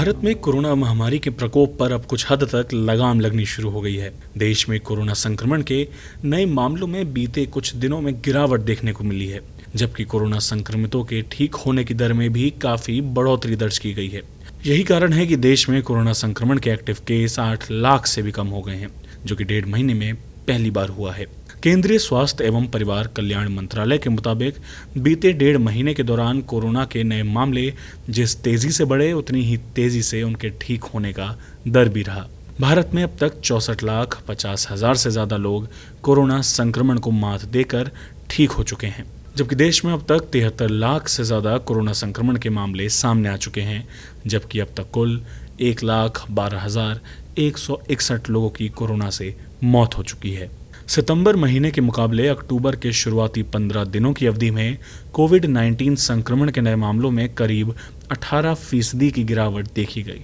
भारत में कोरोना महामारी के प्रकोप पर अब कुछ हद तक लगाम लगनी शुरू हो गई है। देश में कोरोना संक्रमण के नए मामलों में बीते कुछ दिनों में गिरावट देखने को मिली है, जबकि कोरोना संक्रमितों के ठीक होने की दर में भी काफी बढ़ोतरी दर्ज की गई है। यही कारण है कि देश में कोरोना संक्रमण के एक्टिव केस 8 लाख से भी कम हो गए हैं, जो कि 1.5 महीने में पहली बार हुआ है। केंद्रीय स्वास्थ्य एवं परिवार कल्याण मंत्रालय के मुताबिक बीते 1.5 महीने के दौरान कोरोना के नए मामले जिस तेजी से बढ़े, उतनी ही तेजी से उनके ठीक होने का दर भी रहा। भारत में अब तक 64,50,000 से ज्यादा लोग कोरोना संक्रमण को मात देकर ठीक हो चुके हैं, जबकि देश में अब तक 73 लाख से ज्यादा कोरोना संक्रमण के मामले सामने आ चुके हैं, जबकि अब तक कुल 1,12,161 लोगों की कोरोना से मौत हो चुकी है। सितंबर महीने के मुकाबले अक्टूबर के शुरुआती 15 दिनों की अवधि में कोविड-19 संक्रमण के नए मामलों में करीब 18% की गिरावट देखी गई।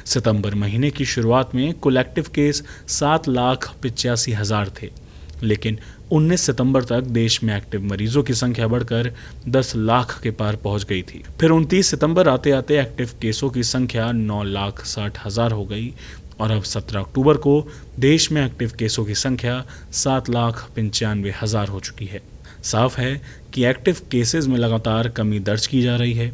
सितंबर महीने की शुरुआत में कुल एक्टिव केस 7,85,000 थे, लेकिन 19 सितंबर तक देश में एक्टिव मरीजों की संख्या बढ़कर 10 लाख के पार पहुंच गई थी। फिर 29 सितंबर आते आते एक्टिव केसों की संख्या 9,60,000 हो गई और अब 17 अक्टूबर को देश में एक्टिव केसों की संख्या 7,95,000 हो चुकी है। साफ है कि एक्टिव केसेस में लगातार कमी दर्ज की जा रही है।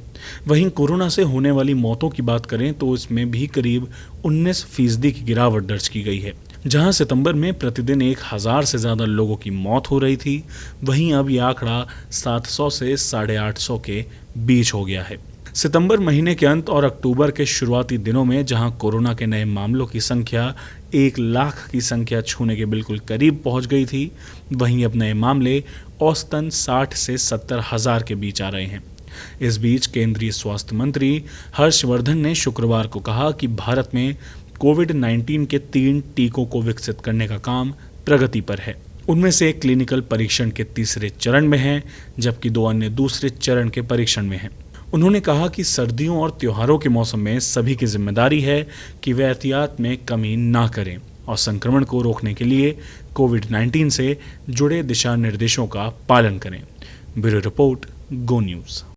वहीं कोरोना से होने वाली मौतों की बात करें तो इसमें भी करीब 19% की गिरावट दर्ज की गई है। जहां सितंबर में प्रतिदिन 1,000 से ज़्यादा लोगों की मौत हो रही थी, वहीं अब यह आंकड़ा 700 से 850 के बीच हो गया है। सितंबर महीने के अंत और अक्टूबर के शुरुआती दिनों में जहां कोरोना के नए मामलों की संख्या 1 लाख की संख्या छूने के बिल्कुल करीब पहुंच गई थी, वहीं अब नए मामले औसतन 60 से 70 हज़ार के बीच आ रहे हैं। इस बीच केंद्रीय स्वास्थ्य मंत्री हर्षवर्धन ने शुक्रवार को कहा कि भारत में कोविड-19 के 3 टीकों को विकसित करने का काम प्रगति पर है। उनमें से एक क्लिनिकल परीक्षण के 3रे चरण में है, जबकि 2 अन्य दूसरे चरण के परीक्षण में हैं। उन्होंने कहा कि सर्दियों और त्योहारों के मौसम में सभी की जिम्मेदारी है कि वे एहतियात में कमी ना करें और संक्रमण को रोकने के लिए कोविड-19 से जुड़े दिशा निर्देशों का पालन करें। ब्यूरो रिपोर्ट, गो न्यूज़।